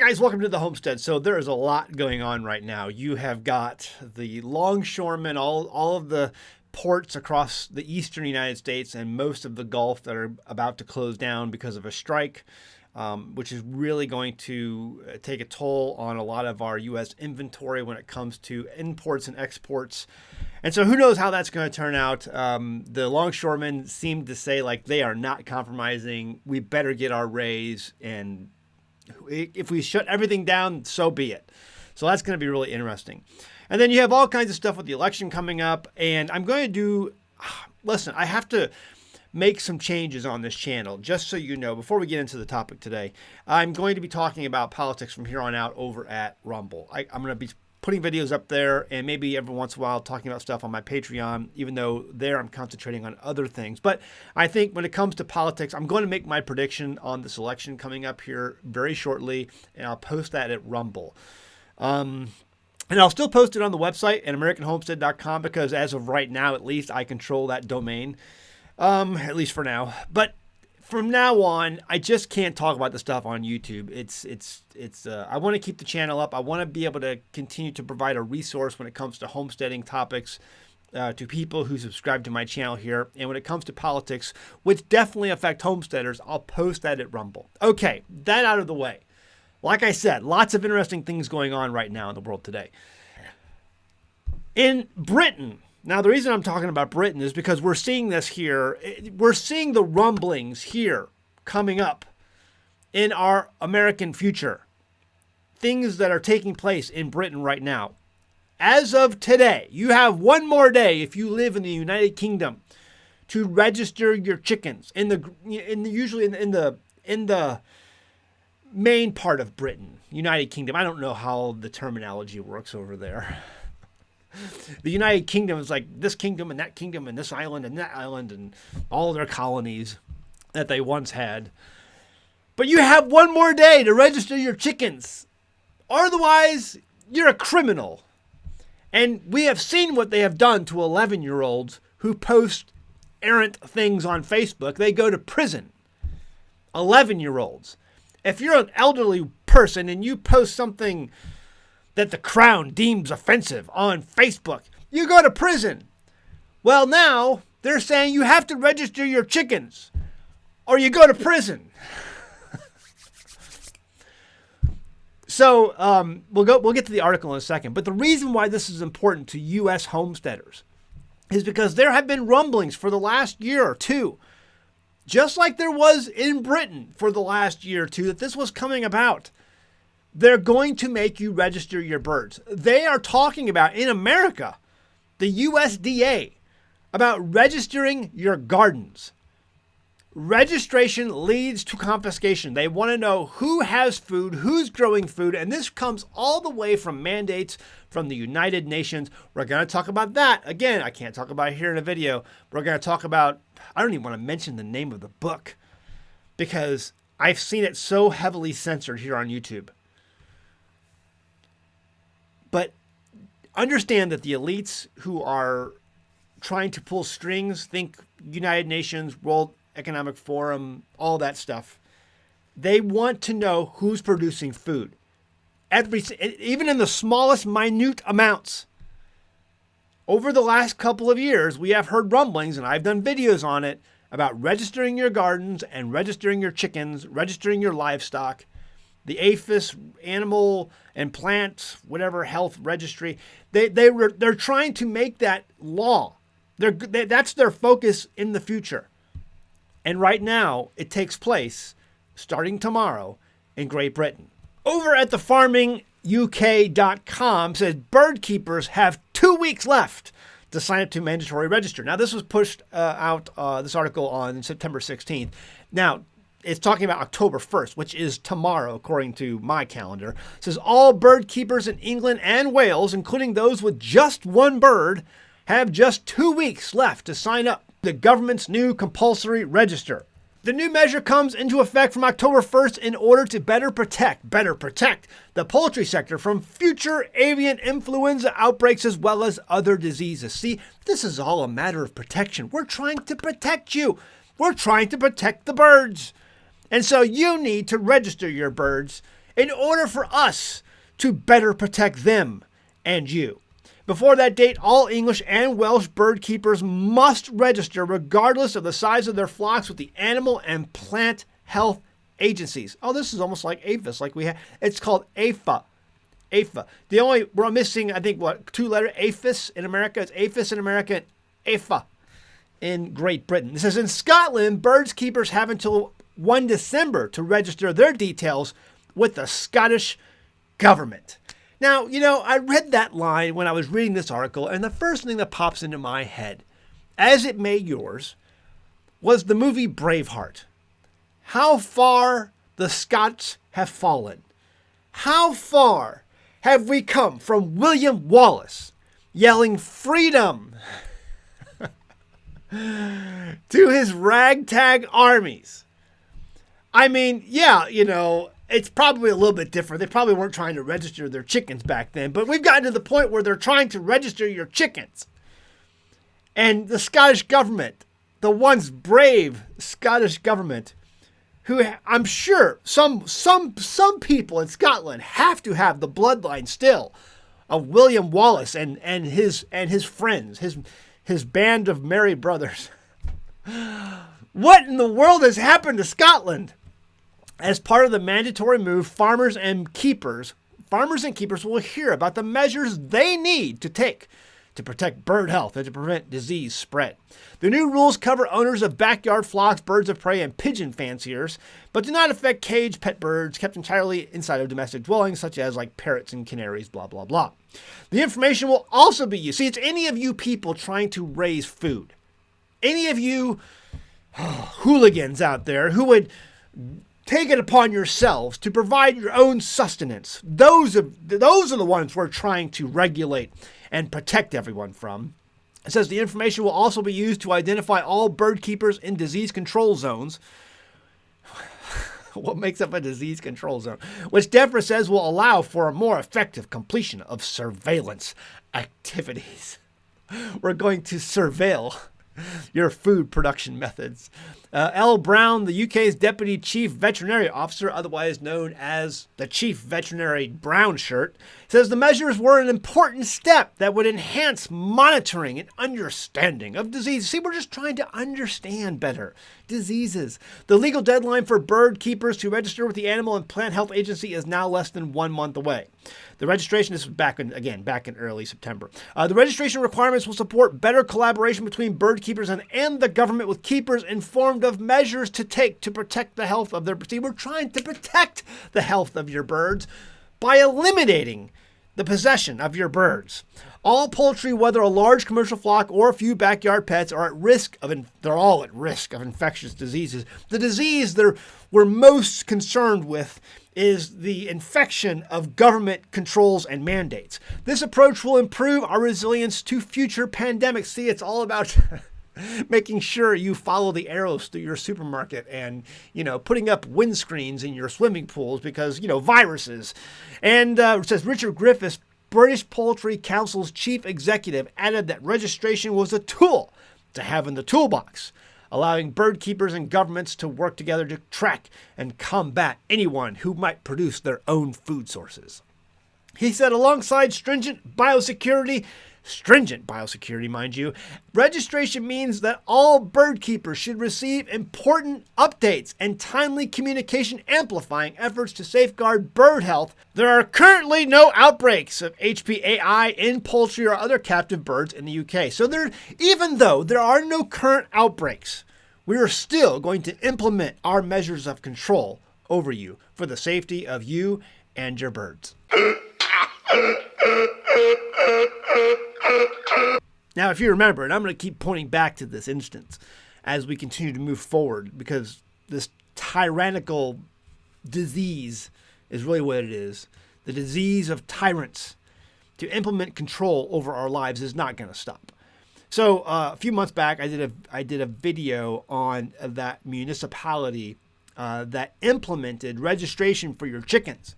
guys, welcome to the Homestead. So there is a lot going on right now. You have got the longshoremen, all of the ports across the eastern United States and most of the Gulf that are about to close down because of a strike, which is really going to take a toll on a lot of our U.S. inventory when it comes to imports and exports. And so who knows how that's going to turn out. The longshoremen seem to say like they are not compromising. We better get our raise, and if we shut everything down, so be it. So that's going to be really interesting. And then you have all kinds of stuff with the election coming up. And I'm going to do, listen, I have to make some changes on this channel, just so you know, before we get into the topic today. I'm going to be talking about politics from here on out over at Rumble. I'm going to be putting videos up there and maybe every once in a while talking about stuff on my Patreon, even though there I'm concentrating on other things. But I think when it comes to politics, I'm going to make my prediction on this election coming up here very shortly, and I'll post that at Rumble. And I'll still post it on the website at AmericanHomestead.com because as of right now, at least, I control that domain, at least for now. But from now on, I just can't talk about the stuff on YouTube. I want to keep the channel up. I want to be able to continue to provide a resource when it comes to homesteading topics to people who subscribe to my channel here. And when it comes to politics, which definitely affect homesteaders, I'll post that at Rumble. Okay, that out of the way. Like I said, lots of interesting things going on right now in the world today. In Britain, now, the reason I'm talking about Britain is because we're seeing this here. We're seeing the rumblings here coming up in our American future. Things that are taking place in Britain right now. As of today, you have one more day if you live in the United Kingdom to register your chickens usually in the main part of Britain, United Kingdom. I don't know how the terminology works over there. The United Kingdom is like this kingdom and this island and all their colonies that they once had. But you have one more day to register your chickens. Otherwise, you're a criminal. And we have seen what they have done to 11-year-olds who post errant things on Facebook. They go to prison. 11-year-olds. If you're an elderly person and you post something that the Crown deems offensive on Facebook, you go to prison. Well, now they're saying you have to register your chickens or you go to prison. So we'll get to the article in a second. But the reason why this is important to U.S. homesteaders is because there have been rumblings for the last year or two, just like there was in Britain for the last year or two, that this was coming about. They're going to make you register your birds. They are talking about, in America, the USDA, about registering your gardens. Registration leads to confiscation. They want to know who has food, who's growing food, and this comes all the way from mandates from the United Nations. We're going to talk about that. Again, I can't talk about it here in a video. We're going to talk about, I don't even want to mention the name of the book because I've seen it so heavily censored here on YouTube. But understand that the elites who are trying to pull strings, think United Nations, World Economic Forum, all that stuff, they want to know who's producing food. Even in the smallest minute amounts. Over the last couple of years, we have heard rumblings, and I've done videos on it, about registering your gardens and registering your chickens, registering your livestock. The APHIS, Animal and Plant, whatever health registry, they're trying to make that law. That's their focus in the future. And right now, it takes place, starting tomorrow, in Great Britain. Over at thefarminguk.com says bird keepers have 2 weeks left to sign up to mandatory register. Now, this was pushed out, this article on September 16th. Now, it's talking about October 1st, which is tomorrow, according to my calendar. It says all bird keepers in England and Wales, including those with just one bird, have just 2 weeks left to sign up to the government's new compulsory register. The new measure comes into effect from October 1st in order to better protect the poultry sector from future avian influenza outbreaks as well as other diseases. See, this is all a matter of protection. We're trying to protect you. We're trying to protect the birds. And so you need to register your birds in order for us to better protect them and you. Before that date, all English and Welsh bird keepers must register regardless of the size of their flocks with the animal and plant health agencies. Oh, this is almost like APHIS, like we have. It's called APHA. APHA. We're missing, I think, two letters. APHIS in America. It's APHIS in America and APHA in Great Britain. It says in Scotland, birds keepers have until 1 December to register their details with the Scottish government. Now, I read that line when I was reading this article, and the first thing that pops into my head, as it may yours, was the movie Braveheart. How far the Scots have fallen. How far have we come from William Wallace yelling freedom to his ragtag armies? I mean, yeah, it's probably a little bit different. They probably weren't trying to register their chickens back then, but we've gotten to the point where they're trying to register your chickens. And the Scottish government, the once brave Scottish government, who I'm sure some people in Scotland have to have the bloodline still of William Wallace and his friends, his band of merry brothers. What in the world has happened to Scotland? As part of the mandatory move, farmers and keepers will hear about the measures they need to take to protect bird health and to prevent disease spread. The new rules cover owners of backyard flocks, birds of prey, and pigeon fanciers, but do not affect caged pet birds kept entirely inside of domestic dwellings, such as like parrots and canaries, blah, blah, blah. The information will also be used. See, it's any of you people trying to raise food. Any of you hooligans out there who would take it upon yourselves to provide your own sustenance. Those are the ones we're trying to regulate and protect everyone from. It says the information will also be used to identify all bird keepers in disease control zones. What makes up a disease control zone? Which DEFRA says will allow for a more effective completion of surveillance activities. We're going to surveil your food production methods. L. Brown, the UK's Deputy Chief Veterinary Officer, otherwise known as the Chief Veterinary Brown Shirt, says the measures were an important step that would enhance monitoring and understanding of diseases. See, we're just trying to understand better diseases. The legal deadline for bird keepers to register with the Animal and Plant Health Agency is now less than 1 month away. The registration, this was back in early September. The registration requirements will support better collaboration between bird keepers and the government, with keepers informed of measures to take to protect the health of their birds. See, we're trying to protect the health of your birds by eliminating the possession of your birds. All poultry, whether a large commercial flock or a few backyard pets, are at risk they're all at risk of infectious diseases. The disease we're most concerned with is the infection of government controls and mandates. This approach will improve our resilience to future pandemics. See, it's all about making sure you follow the arrows through your supermarket and, putting up windscreens in your swimming pools because, viruses. And it says Richard Griffiths, British Poultry Council's chief executive, added that registration was a tool to have in the toolbox, allowing bird keepers and governments to work together to track and combat anyone who might produce their own food sources. He said alongside stringent biosecurity, mind you, registration means that all bird keepers should receive important updates and timely communication amplifying efforts to safeguard bird health. There are currently no outbreaks of HPAI in poultry or other captive birds in the UK. So even though there are no current outbreaks, we are still going to implement our measures of control over you for the safety of you and your birds. Now, if you remember, and I'm going to keep pointing back to this instance as we continue to move forward, because this tyrannical disease is really what it is. The disease of tyrants to implement control over our lives is not going to stop. So a few months back, I did a video on that municipality that implemented registration for your chickens.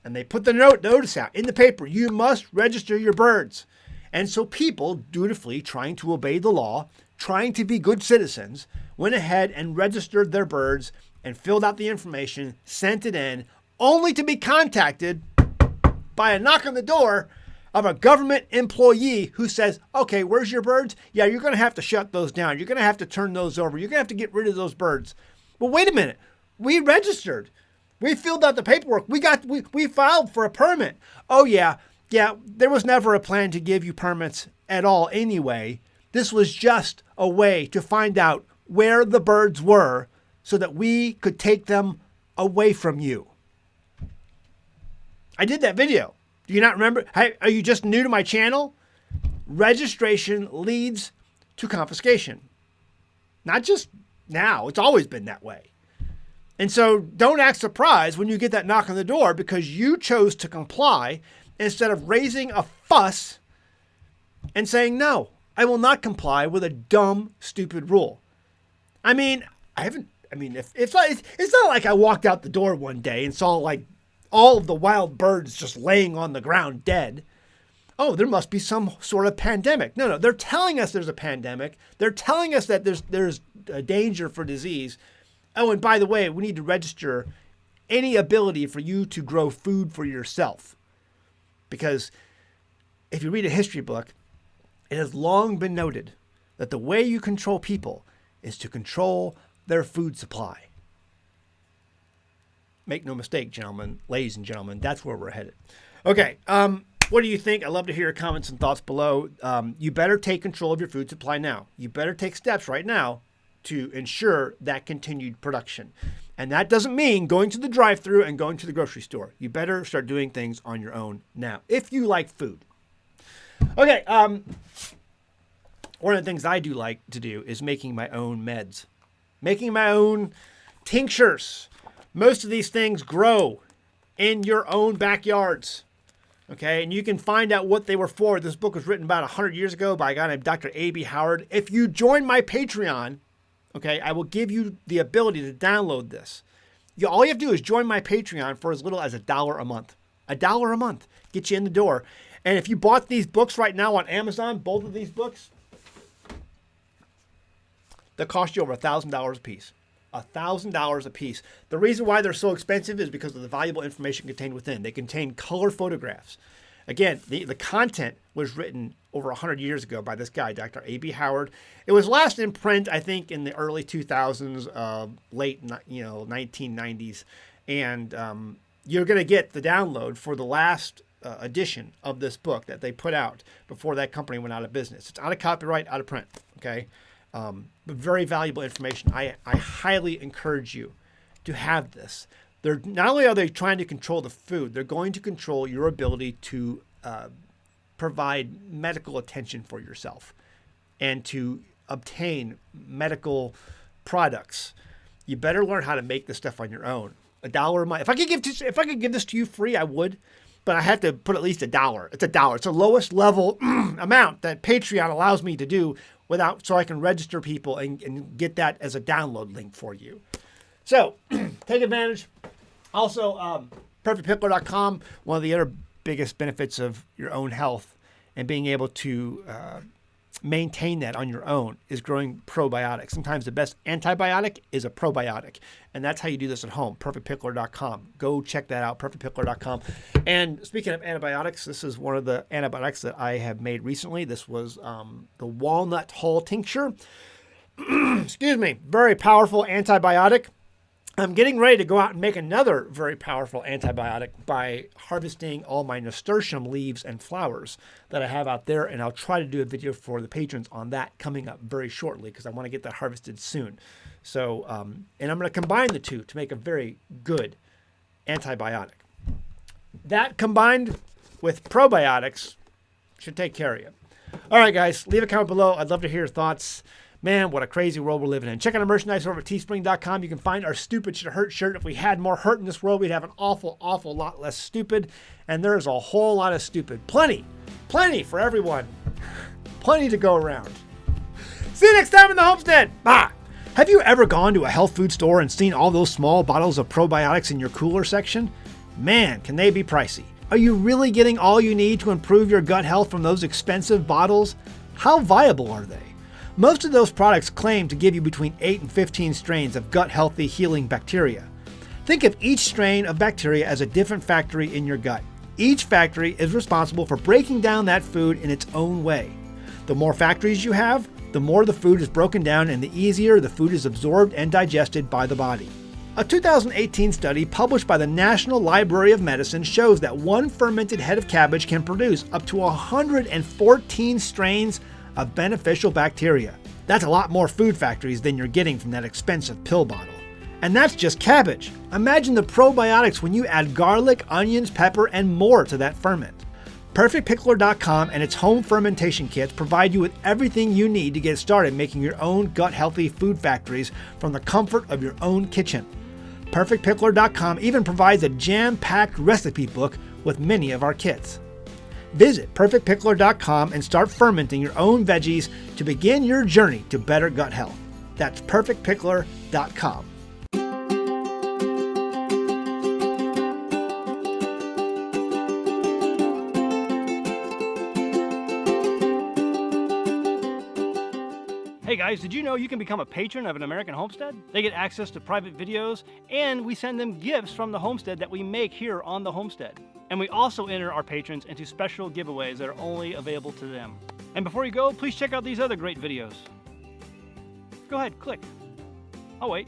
And they put the notice out in the paper, you must register your birds. And so people, dutifully trying to obey the law, trying to be good citizens, went ahead and registered their birds and filled out the information, sent it in, only to be contacted by a knock on the door of a government employee who says, okay, where's your birds? Yeah, you're going to have to shut those down. You're going to have to turn those over. You're going to have to get rid of those birds. Well, wait a minute. We registered. We filled out the paperwork. We filed for a permit. Oh, yeah. Yeah, there was never a plan to give you permits at all anyway. This was just a way to find out where the birds were so that we could take them away from you. I did that video. Do you not remember? Hey, are you just new to my channel? Registration leads to confiscation. Not just now. It's always been that way. And so don't act surprised when you get that knock on the door because you chose to comply instead of raising a fuss and saying, no, I will not comply with a dumb, stupid rule. I mean, if it's not like I walked out the door one day and saw like all of the wild birds just laying on the ground dead. Oh, there must be some sort of pandemic. No, they're telling us there's a pandemic. They're telling us that there's a danger for disease. Oh, and by the way, we need to register any ability for you to grow food for yourself. Because if you read a history book, it has long been noted that the way you control people is to control their food supply. Make no mistake, gentlemen, ladies and gentlemen, that's where we're headed. Okay, what do you think? I'd love to hear your comments and thoughts below. You better take control of your food supply now. You better take steps right now to ensure that continued production. And that doesn't mean going to the drive-thru and going to the grocery store. You better start doing things on your own now, if you like food. Okay, one of the things I do like to do is making my own meds. Making my own tinctures. Most of these things grow in your own backyards. Okay, and you can find out what they were for. This book was written about 100 years ago by a guy named Dr. A.B. Howard. If you join my Patreon, okay, I will give you the ability to download this. All you have to do is join my Patreon for as little as $1 a month. $1 a month. Get you in the door. And if you bought these books right now on Amazon, both of these books, they'll cost you over $1,000 a piece. $1,000 a piece. The reason why they're so expensive is because of the valuable information contained within. They contain color photographs. Again, the content was written over 100 years ago by this guy, Dr. A.B. Howard. It was last in print, I think, in the early 2000s, late 1990s. And you're going to get the download for the last edition of this book that they put out before that company went out of business. It's out of copyright, out of print, okay? But very valuable information. I highly encourage you to have this. Not only are they trying to control the food, they're going to control your ability to provide medical attention for yourself and to obtain medical products. You better learn how to make this stuff on your own. $1 a month. If I could give this to you free, I would. But I have to put at least $1. It's $1. It's the lowest level amount that Patreon allows me to do so I can register people and get that as a download link for you. So take advantage. Also, perfectpickler.com, one of the other biggest benefits of your own health and being able to maintain that on your own is growing probiotics. Sometimes the best antibiotic is a probiotic. And that's how you do this at home, perfectpickler.com. Go check that out, perfectpickler.com. And speaking of antibiotics, this is one of the antibiotics that I have made recently. This was the walnut hull tincture. Excuse me, very powerful antibiotic. I'm getting ready to go out and make another very powerful antibiotic by harvesting all my nasturtium leaves and flowers that I have out there. And I'll try to do a video for the patrons on that coming up very shortly because I want to get that harvested soon. So, and I'm going to combine the two to make a very good antibiotic. That combined with probiotics should take care of you. All right, guys, leave a comment below. I'd love to hear your thoughts. Man, what a crazy world we're living in. Check out our merchandise over at teespring.com. You can find our Stupid Should Hurt shirt. If we had more hurt in this world, we'd have an awful, awful lot less stupid. And there's a whole lot of stupid. Plenty for everyone. Plenty to go around. See you next time in the Homestead. Bye. Have you ever gone to a health food store and seen all those small bottles of probiotics in your cooler section? Man, can they be pricey. Are you really getting all you need to improve your gut health from those expensive bottles? How viable are they? Most of those products claim to give you between 8 and 15 strains of gut-healthy healing bacteria. Think of each strain of bacteria as a different factory in your gut. Each factory is responsible for breaking down that food in its own way. The more factories you have, the more the food is broken down and the easier the food is absorbed and digested by the body. A 2018 study published by the National Library of Medicine shows that one fermented head of cabbage can produce up to 114 strains of beneficial bacteria. That's a lot more food factories than you're getting from that expensive pill bottle. And that's just cabbage. Imagine the probiotics when you add garlic, onions, pepper, and more to that ferment. PerfectPickler.com and its home fermentation kits provide you with everything you need to get started making your own gut-healthy food factories from the comfort of your own kitchen. PerfectPickler.com even provides a jam-packed recipe book with many of our kits. Visit PerfectPickler.com and start fermenting your own veggies to begin your journey to better gut health. That's PerfectPickler.com. Hey guys, did you know you can become a patron of an American Homestead? They get access to private videos, and we send them gifts from the homestead that we make here on the homestead. And we also enter our patrons into special giveaways that are only available to them. And before you go, please check out these other great videos. Go ahead, click. Oh wait.